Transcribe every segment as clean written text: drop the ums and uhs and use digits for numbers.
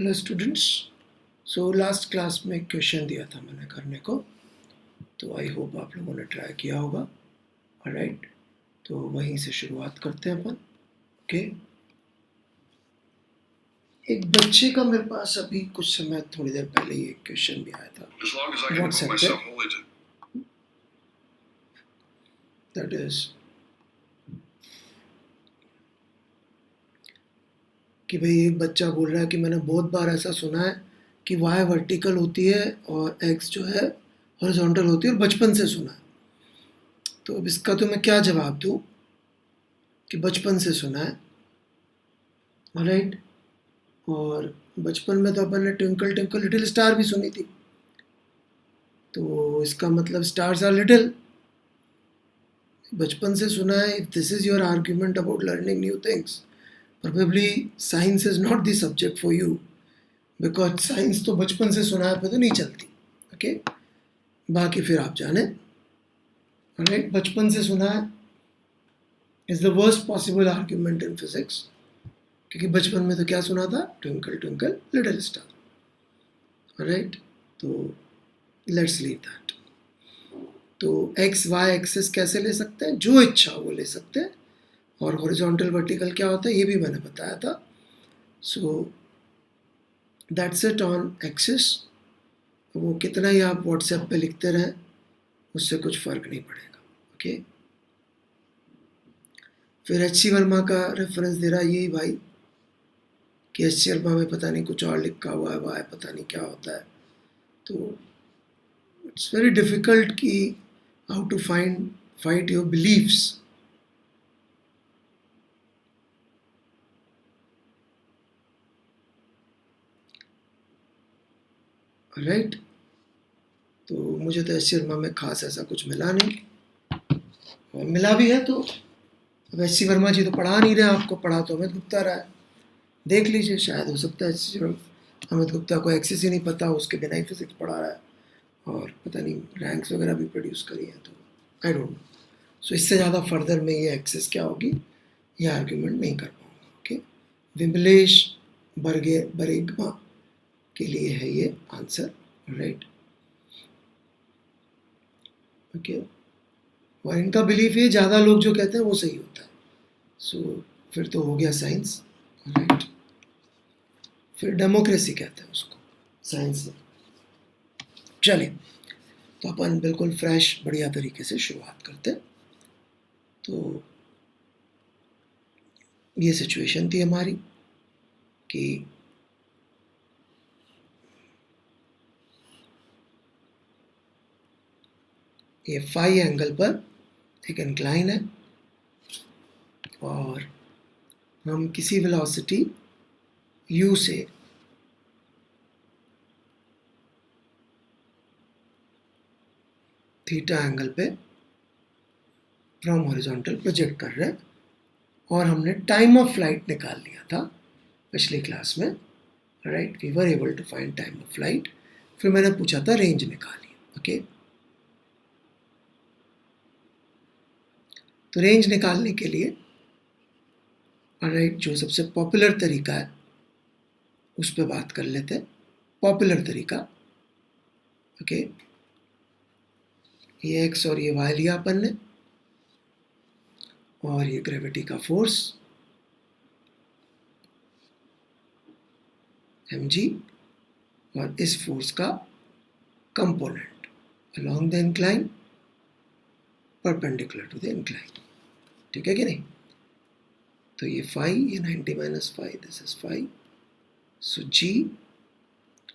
Hello students, so last class में question दिया था मैंने करने को, तो आई होप आप लोगों ने ट्राई किया होगा। ऑलराइट, तो वहीं से शुरुआत करते हैं अपन। ओके, एक बच्चे का मेरे पास अभी कुछ समय थोड़ी देर पहले ही एक क्वेश्चन भी आया था व्हाट्सएप पे। दैट इज कि भाई एक बच्चा बोल रहा है कि मैंने बहुत बार ऐसा सुना है कि वाई वर्टिकल होती है और एक्स जो है हॉरिजॉन्टल होती है, और बचपन से सुना है। तो अब इसका तो मैं क्या जवाब दूँ कि बचपन से सुना है। ऑलराइट, और बचपन में तो अपन ने ट्विंकल ट्विंकल लिटिल स्टार भी सुनी थी, तो इसका मतलब स्टार्स आर लिटिल। बचपन से सुना है। If this is your argument about learning new things, probably science is not the subject for you, because science तो बचपन से सुना है पे तो नहीं चलती। ओके, बाकी फिर आप जाने। ऑलराइट, बचपन से सुना है is the worst possible argument in physics, क्योंकि बचपन में तो क्या सुना था, twinkle twinkle little star. Alright, तो लेट्स लीव दैट। तो एक्स वाई एक्सेस कैसे ले सकते हैं, जो इच्छा वो ले सकते हैं। और हॉरिजॉन्टल वर्टिकल क्या होता है ये भी मैंने बताया था। So that's it on access. वो कितना ही आप व्हाट्सएप पे लिखते रहें, उससे कुछ फ़र्क नहीं पड़ेगा। ओके, फिर एच सी वर्मा का रेफरेंस दे रहा है यही भाई कि एच सी वर्मा में पता नहीं कुछ और लिखा हुआ है, वाई पता नहीं क्या होता है। तो इट्स वेरी डिफ़िकल्ट कि how to fight your beliefs. Right, तो मुझे तो एच सी वर्मा में खास ऐसा कुछ मिला नहीं, और मिला भी है तो अब एच सी वर्मा जी तो पढ़ा नहीं रहे आपको, पढ़ा तो अमित गुप्ता रहा है। देख लीजिए, शायद हो सकता है अमित गुप्ता को एक्सेस ही नहीं पता, उसके बिना ही फिजिक्स पढ़ा रहा है और पता नहीं रैंक्स वगैरह भी प्रोड्यूस करी हैं, तो आई डोंट नो। सो इससे ज़्यादा फर्दर में ये एक्सेस क्या होगी ये आर्ग्यूमेंट नहीं कर पाऊँगा। ओके, विमलेश बरेगमा के लिए है ये आंसर। राइट, ओके, और इनका बिलीफ है ज़्यादा लोग जो कहते हैं वो सही होता है। सो फिर तो हो गया साइंस। राइट, फिर डेमोक्रेसी कहते हैं उसको साइंस में। चलिए, तो अपन बिल्कुल फ्रेश बढ़िया तरीके से शुरुआत करते हैं। तो ये सिचुएशन थी हमारी कि ये फाई एंगल पर एक इंक्लाइन है और हम किसी वेलोसिटी u से थीटा एंगल पे फ्रॉम हॉरिजॉन्टल प्रोजेक्ट कर रहे हैं, और हमने टाइम ऑफ फ्लाइट निकाल लिया था पिछली क्लास में। Right, we were able to find time of flight. फिर मैंने पूछा था रेंज निकालिए। ओके, तो रेंज निकालने के लिए राइट जो सबसे पॉपुलर तरीका है उस पर बात कर लेते हैं। पॉपुलर तरीका, ओके, ये एक्स और ये वाई लिया अपन ने, और ये ग्रेविटी का फोर्स mg, और इस फोर्स का component along the incline perpendicular to the incline. ठीक है कि नहीं? तो ये फाई, ये 90 minus phi, this is phi, so g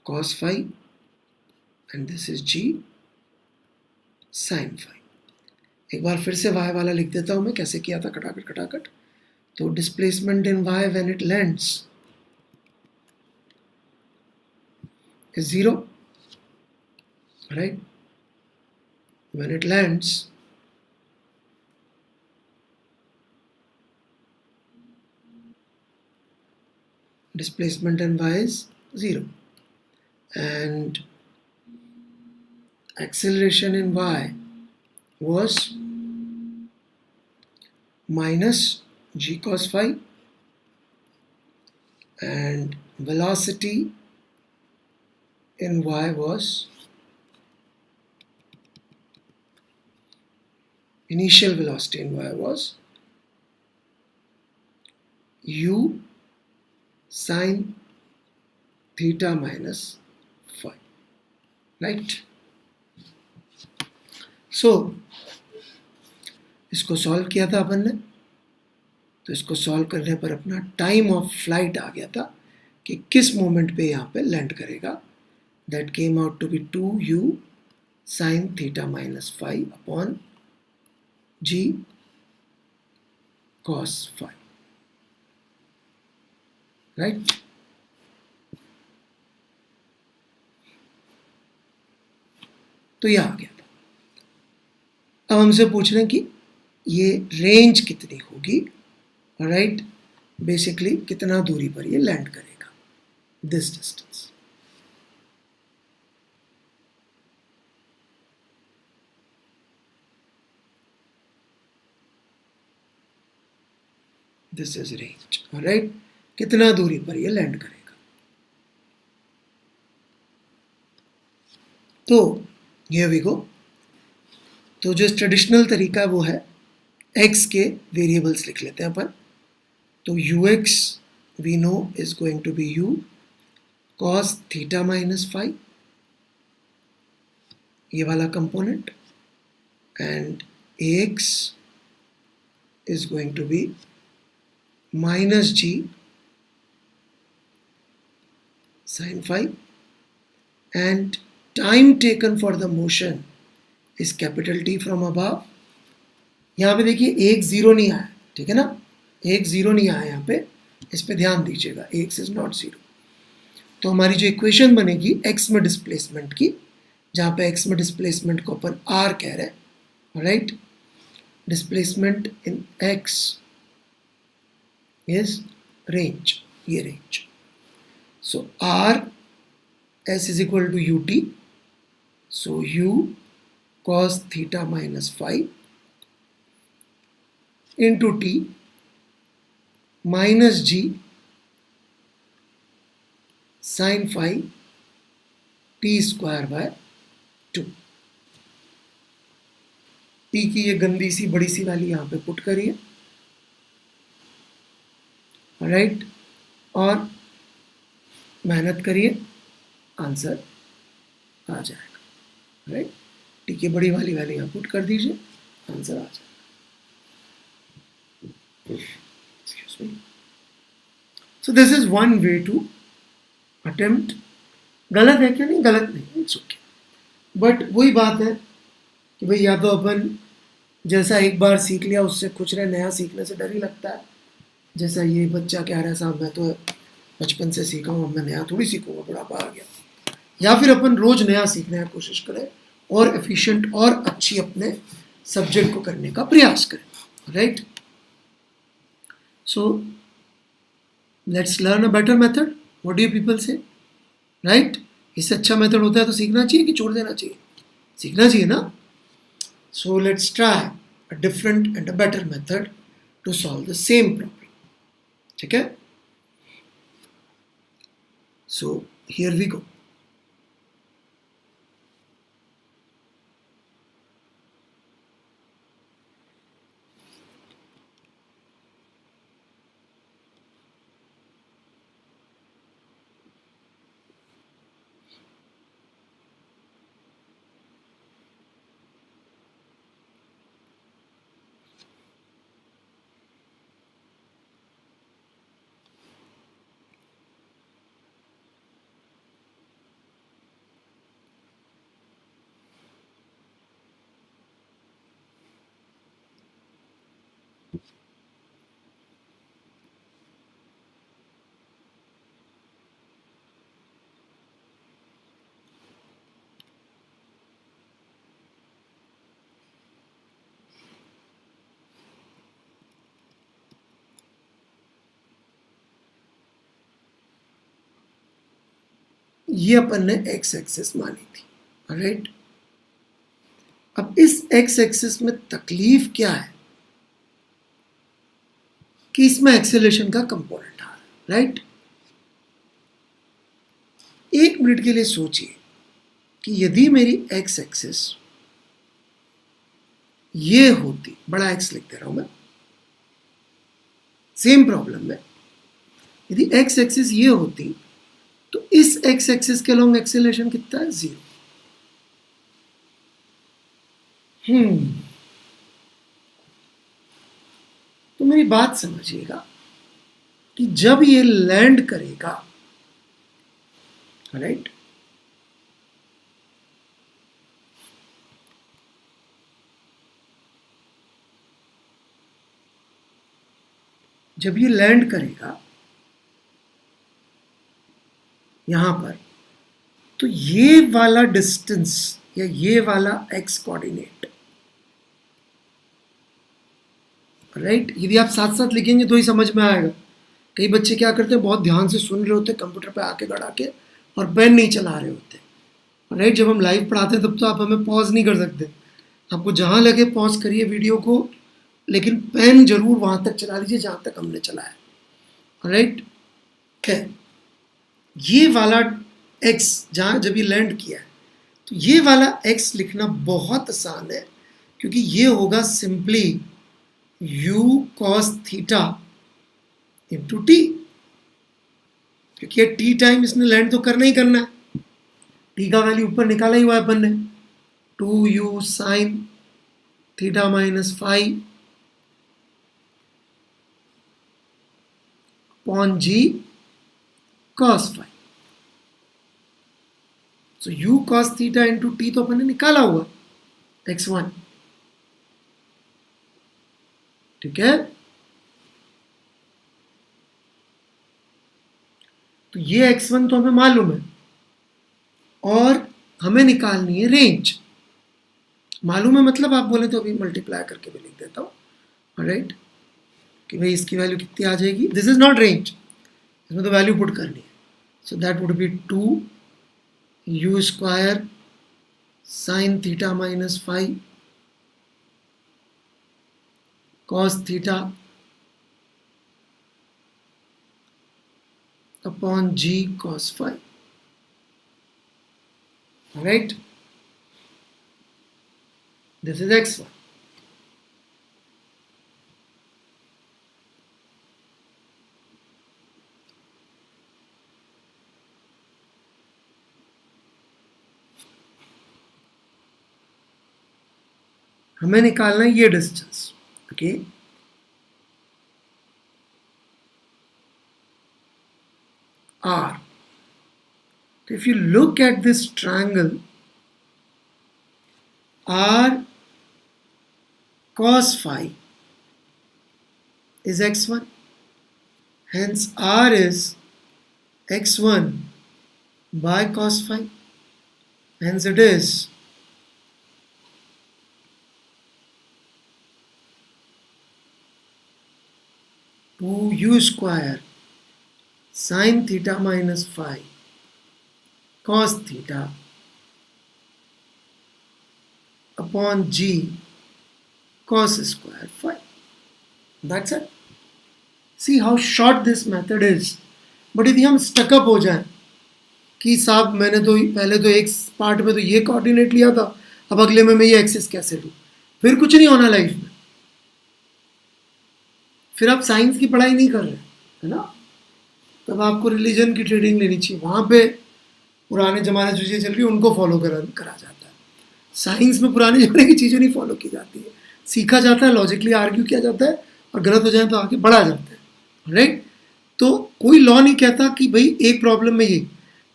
cos phi and this is g sin phi. एक बार फिर से y वाला लिख देता हूं मैं, कैसे किया था खटाखट। तो displacement in y when it lands is 0, right? When it lands, displacement in y is 0, and acceleration in y was minus g cos phi, and velocity in y was, initial velocity in y was u sine theta minus phi, right? So इसको solve किया था अपन ने, तो इसको solve करने पर अपना time of flight आ गया था कि किस मोमेंट पे यहाँ पे लैंड करेगा. That came out to be 2u sin theta minus phi upon g cos phi, right. तो यह आ गया था. अब हमसे पूछ रहे हैं कि ये रेंज कितनी होगी, राइट. बेसिकली कितना दूरी पर ये लैंड करेगा, this distance. This is range, right. कितना दूरी पर ये लैंड करेगा. तो हियर वी गो. तो जो ट्रेडिशनल तरीका वो है x के वेरिएबल्स लिख लेते हैं अपन. तो ux we know is going to be u cos theta minus phi, ये वाला component, and ax is going to be minus g sin phi, and time taken for the motion is capital T from above. यहाँ पे देखिए एक zero नहीं आया, ठीक है ना, एक जीरो नहीं आया यहाँ पे, इस पे ध्यान दीजिएगा, x इज नॉट जीरो. तो हमारी जो इक्वेशन बनेगी x में डिस्प्लेसमेंट की, जहाँ पे x में डिस्प्लेसमेंट को अपन r कह रहे हैं, right. Displacement in x is range, ये range. So r s is equal to ut, so u cos theta minus phi into t minus g sin phi t square by 2. t की ये गंदी सी बड़ी सी वाली यहाँ पे पुट करिए, right. और मेहनत करिए, आंसर आ जाएगा, राइट. ठीक है, बड़ी वाली यहाँ पुट कर दीजिए, आंसर आ जाएगा. Excuse me. So this is one way to attempt. गलत है क्या? नहीं, गलत नहीं, इट्स ओके. बट वही बात है कि भाई या तो अपन जैसा एक बार सीख लिया उससे कुछ रहे, नया सीखने से डर ही लगता है. जैसा ये बच्चा कह रहा है साहब मैं तो बचपन से सीखा हूँ, अब मैं नया थोड़ी सीखूंगा, बुढ़ापा आ गया. या फिर अपन रोज नया सीखने की कोशिश करें और एफिशिएंट और अच्छी अपने सब्जेक्ट को करने का प्रयास करें, right. So let's learn a better method. What do you people से, राइट. इससे अच्छा मेथड होता है तो सीखना चाहिए कि छोड़ देना चाहिए? सीखना चाहिए ना. So let's try a different and a better method to solve the same problem. ठीक है. So here we go. ये अपन ने एक्स एक्सिस मानी थी, राइट. अब इस एक्स एक्सिस में तकलीफ क्या है कि इसमें एक्सेलरेशन का कंपोनेंट आ रहा है, राइट. एक मिनट के लिए सोचिए कि यदि मेरी एक्स एक्सिस ये होती, बड़ा एक्स लिख दे रहा हूं मैं, सेम प्रॉब्लम में यदि एक्स एक्सिस ये होती तो इस एक्स एक्सिस के लॉन्ग एक्सेलरेशन कितना है? 0। तो मेरी बात समझिएगा कि जब ये लैंड करेगा, राइट, जब ये लैंड करेगा यहां पर, तो ये वाला डिस्टेंस या ये वाला एक्स कोऑर्डिनेट, राइट, यदि आप साथ साथ लिखेंगे तो ही समझ में आएगा। कई बच्चे क्या करते हैं, बहुत ध्यान से सुन रहे होते हैं कंप्यूटर पे आके गड़ा के और पेन नहीं चला रहे होते, राइट। जब हम लाइव पढ़ाते हैं तब तो आप हमें पॉज नहीं कर सकते, आपको जहां लगे पॉज करिए वीडियो को, लेकिन पेन जरूर वहां तक चला लीजिए जहां तक हमने चलाया, राइट। खैर, ये वाला x जहां जब ये लैंड किया है तो ये वाला x लिखना बहुत आसान है, क्योंकि ये होगा simply u cos theta into T, क्योंकि ये t टाइम इसने लैंड तो करना ही करना है। t का वैल्यू ऊपर निकाला ही हुआ है अपन ने, 2u sin theta minus five upon g cos five. So u cos theta into t तो अपन ने निकाला हुआ x1, ठीक है। तो ये x1 तो हमें मालूम है और हमें निकालनी है रेंज। मालूम है मतलब आप बोले तो अभी मल्टीप्लाई करके भी लिख देता हूं, राइट, कि भाई इसकी वैल्यू कितनी आ जाएगी। दिस इज नॉट रेंज, इसमें तो वैल्यू पुट करनी है। So that would be 2 u square sine theta minus five cos theta upon g cos five, right. This is x1। हमें निकालना है ये distance, okay. R. If you look at this triangle, R cos phi is x1, hence R is x1 by cos phi, hence it is 2u square sin theta minus phi cos theta upon g cos square phi. That's it. See how short this method is. But यदि हम stuck up हो जाए कि साहब मैंने तो पहले तो एक पार्ट में तो ये कोऑर्डिनेट लिया था, अब अगले में मैं ये एक्सिस कैसे लूँ, फिर कुछ नहीं होना लाइफ में, फिर आप साइंस की पढ़ाई नहीं कर रहे, है ना। तब आपको रिलीजन की ट्रेनिंग लेनी चाहिए, वहाँ पे पुराने ज़माने जो चीज़ें चल रही है उनको फॉलो करा जाता है। साइंस में पुराने ज़माने की चीज़ें नहीं फॉलो की जाती है, सीखा जाता है, लॉजिकली आर्ग्यू किया जाता है और गलत हो जाए तो आगे बढ़ा जाता है, राइट। तो कोई लॉ नहीं कहता कि भाई एक प्रॉब्लम में ये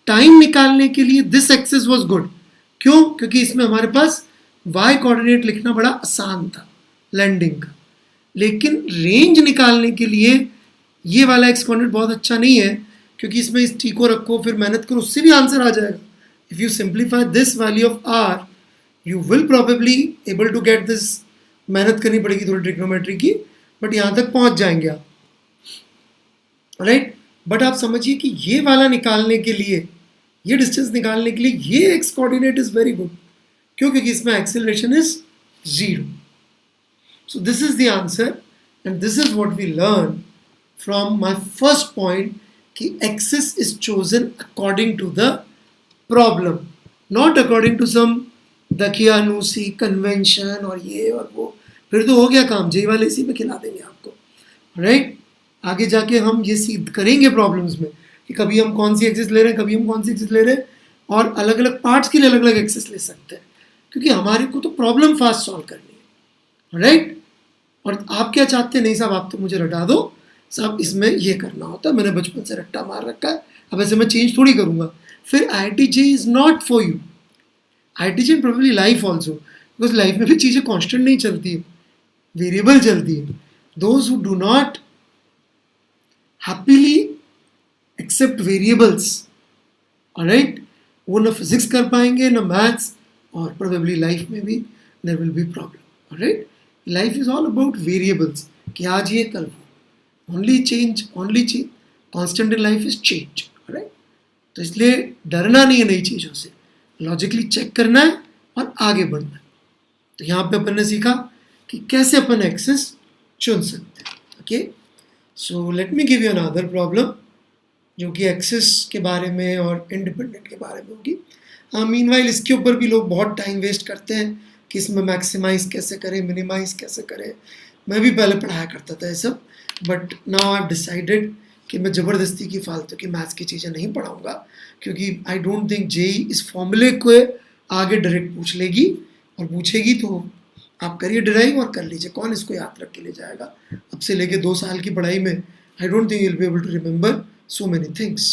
टाइम निकालने के लिए दिस एक्सिस वाज गुड, क्यों? क्योंकि इसमें हमारे पास वाई कोऑर्डिनेट लिखना बड़ा आसान था लैंडिंग का, लेकिन रेंज निकालने के लिए ये वाला एक्स कोऑर्डिनेट बहुत अच्छा नहीं है, क्योंकि इसमें इस टी को रखो फिर मेहनत करो, उससे भी आंसर आ जाएगा। If you simplify this value of R you will probably able to get this, मेहनत करनी पड़ेगी थोड़ी ट्रिग्नोमेट्री की, बट यहाँ तक पहुँच जाएंगे आप, राइट। बट आप समझिए कि ये वाला निकालने के लिए, ये डिस्टेंस निकालने के लिए ये x coordinate is very good, क्यों? क्योंकि इसमें acceleration is 0। So this is the answer and this is what we learn from my first point कि axis is chosen according to the problem, not according to some दकियानूसी convention और ये और वो, फिर तो हो गया काम, जेई वाले इसी में खिला देंगे आपको, राइट। आगे जाके हम ये सीध करेंगे प्रॉब्लम्स में कि कभी हम कौन सी एक्सेस ले रहे हैं, कभी हम कौन सी एक्सेस ले रहे हैं, और अलग अलग पार्ट्स के लिए अलग अलग एक्सेस ले सकते हैं, क्योंकि हमारे को तो प्रॉब्लम फास्ट सॉल्व करनी है, राइट। और आप क्या चाहते हैं, नहीं साहब आप तो मुझे रटा दो साहब, इसमें ये करना होता है, मैंने बचपन से रट्टा मार रखा है, अब ऐसे मैं चेंज थोड़ी करूंगा, फिर IIT JEE is not for you. IIT JEE probably life also, because life में भी चीज़ें कॉन्स्टेंट नहीं चलती है, वेरिएबल चलती है। Those who do not happily accept variables, alright, वो ना फिजिक्स कर पाएंगे ना मैथ्स, और प्रोबेबली लाइफ में भी there will be problem, alright. Life is all about variables, कि आज ये कल वो, only change, constant in life is change, alright. तो इसलिए डरना नहीं है नई चीज़ों से, लॉजिकली चेक करना है और आगे बढ़ना है। तो यहाँ पे अपन ने सीखा कि कैसे अपन एक्सेस चुन सकते हैं, okay. So let me give you another problem जो कि एक्सेस के बारे में और इंडिपेंडेंट के बारे में होगी। मीनवाइल इसके ऊपर भी लोग बहुत टाइम वेस्ट करते हैं कि इसमें मैक्सिमाइज कैसे करें, मिनिमाइज कैसे करें। मैं भी पहले पढ़ाया करता था ये सब, बट नाउ आई डिसाइडेड कि मैं ज़बरदस्ती की फालतू की मैथ्स की चीज़ें नहीं पढ़ाऊँगा, क्योंकि आई डोंट थिंक JEE इस फॉर्मूले को आगे डायरेक्ट पूछ लेगी, और पूछेगी तो आप करिए डिराइव और कर लीजिए, कौन इसको याद रख के ले जाएगा। अब से लेके 2 साल की पढ़ाई में I don't think you will be able to remember so many things.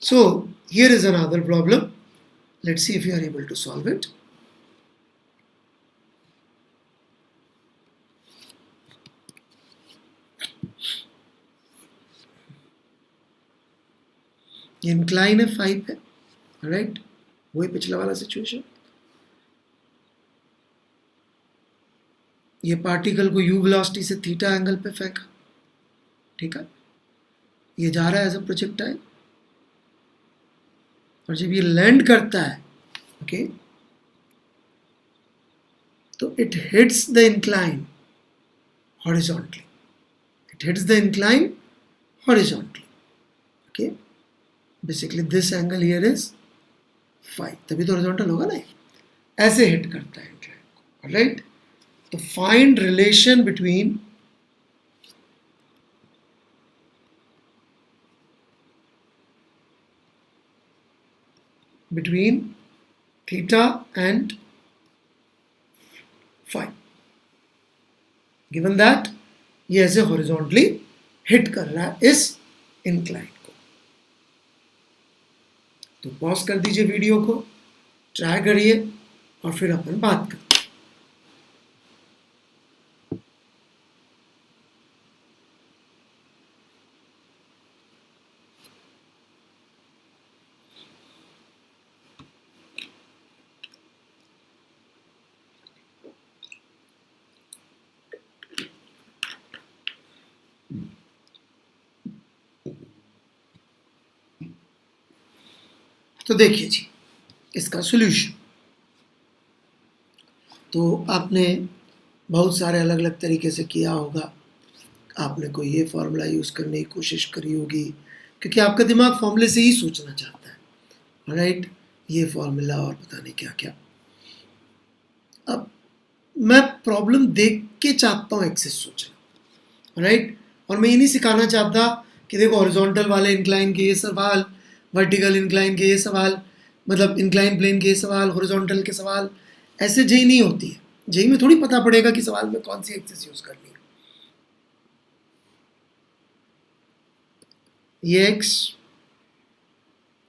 So here is another problem. Let's see if you are able to solve it. Incline है 5 है, राइट, वही पिछला वाला सिचुएशन। ये पार्टिकल को u वेलोसिटी से theta angle पे फेंका, ठीक है, ये जा रहा है एज अ प्रोजेक्टाइल, और जब ये लैंड करता है, ओके, तो it hits the incline horizontally, it hits the incline horizontally, okay. Basically this angle here is 5, तभी तो हॉरिजॉन्टल होगा ना, ऐसे हिट करता है इंक्लाइन को, राइट। तो find relation between theta and phi, given that ये ऐसे हॉरिजॉन्टली हिट कर रहा है इस इंक्लाइन को। तो पॉज कर दीजिए वीडियो को, ट्राई करिए, और फिर अपन बात करते हैं। तो देखिए जी इसका सॉल्यूशन, तो आपने बहुत सारे अलग अलग तरीके से किया होगा, आपने कोई ये फार्मूला यूज़ करने की कोशिश करी होगी, क्योंकि आपका दिमाग फार्मूले से ही सोचना चाहता है, राइट, ये फार्मूला और पता नहीं क्या क्या। अब मैं प्रॉब्लम देख के चाहता हूँ एक्सेस सोचना, राइट, और मैं ये नहीं सिखाना चाहता कि देखो हॉरिजॉन्टल वाले इंक्लाइन के ये सवाल, वर्टिकल इंक्लाइन के ये सवाल, मतलब इंक्लाइन प्लेन के ये सवाल, हॉरिजॉन्टल के सवाल, ऐसे JEE नहीं होती है। JEE में थोड़ी पता पड़ेगा कि सवाल में कौन सी एक्सेस यूज करनी है। ये x,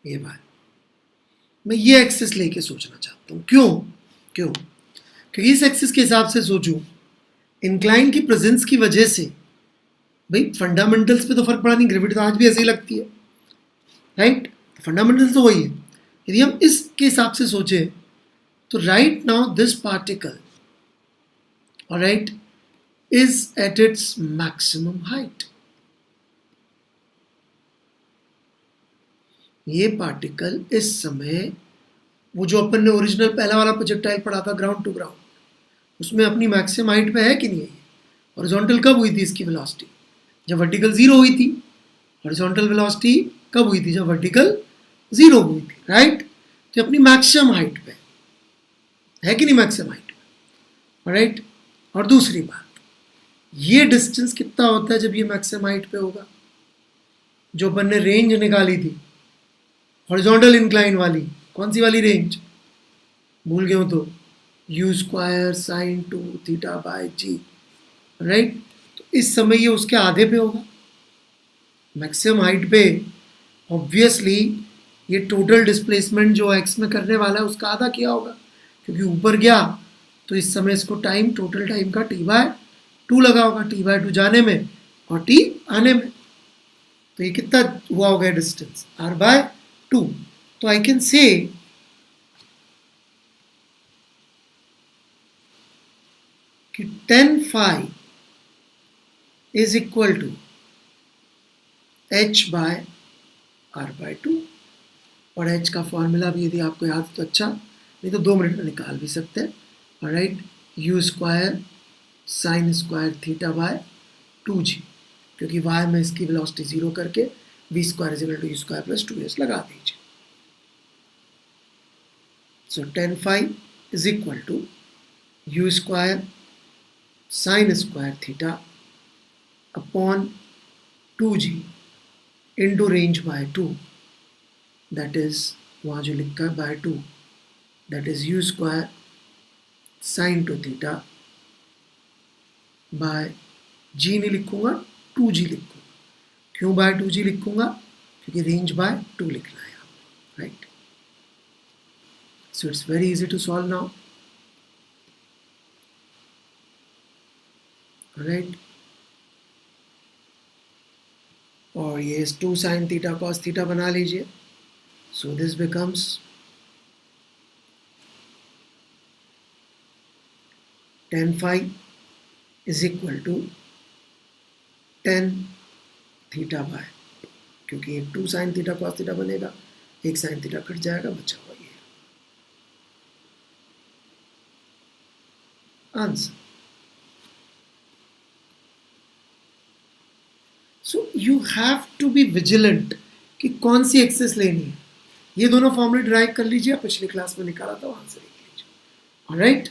ये y, मैं ये एक्सेस लेके सोचना चाहता हूँ। क्यों? क्योंकि इस एक्सेस के हिसाब से सोचूं, इंक्लाइन की प्रेजेंस की वजह से, भाई फंडामेंटल्स पे तो फर्क पड़ा नहीं, ग्रेविटी तो आज भी ऐसे ही लगती है, राइट, फंडामेंटल्स तो वही है। यदि हम इसके हिसाब से सोचें तो right now this particle, alright, is at its maximum height. ये पार्टिकल इस समय, वो जो अपन ने ओरिजिनल पहला वाला प्रोजेक्टाइल पढ़ा था ग्राउंड टू ग्राउंड, उसमें अपनी मैक्सिमम हाइट पे है कि नहीं है? हॉरिजॉन्टल कब हुई थी इसकी वेलोसिटी? जब वर्टिकल 0 हुई थी। हॉरिजॉन्टल वेलोसिटी कब हुई थी? जब वर्टिकल 0 हुई थी, राइट? तो अपनी मैक्सिमम हाइट पे है कि नहीं, मैक्सिमम हाइट पे, राइट? और दूसरी बात, ये डिस्टेंस कितना होता है जब ये मैक्सिमम हाइट पे होगा? जो अपन ने रेंज निकाली थी हॉरिजॉन्टल इंक्लाइन वाली, कौन सी वाली रेंज भूल गए हो तो? U square sine 2 theta by g, right? तो इस समय ये उसके आधे पे होगा मैक्सिमम हाइट पे। ऑब्वियसली ये टोटल डिस्प्लेसमेंट जो एक्स में करने वाला है उसका आधा किया होगा, क्योंकि ऊपर गया तो इस समय इसको टाइम, टोटल टाइम का t/2 लगा होगा, t/2 जाने में और t आने में। तो ये कितना हुआ होगा डिस्टेंस? r/2। तो आई कैन से कि 10 phi is equal to h/r/2। और h का फॉर्मूला भी यदि आपको याद तो अच्छा, नहीं तो 2 मिनट में निकाल भी सकते हैं, right? U square sine square theta by 2g, क्योंकि y में इसकी वेलोसिटी 0 करके v square is equal to u square plus 2s लगा दीजिए। So 10 phi is equal to u square sine square theta upon 2g into range by 2, that is वहाँ जो लिखा है by 2, that is u square sine 2 theta by g नहीं लिखूंगा, 2g लिखूंगा। क्यों बाय 2g लिखूंगा? क्योंकि रेंज बाय 2 लिखना है यहाँ, right? So it's very easy to solve now, right? और ये 2 साइन थीटा कॉस थीटा बना लीजिए। So this becomes 10 phi is equal to 10 theta by, क्योंकि एक 2 साइन थीटा कॉस थीटा बनेगा, एक साइन थीटा कट जाएगा, बचा हुआ ये answer. So you have to be vigilant कि कौन सी एक्सेस लेनी है। ये दोनों फॉर्मूले ड्राइव कर लीजिए, पिछली क्लास में निकाला था, वहां से लिख लीजिए, ऑलराइट?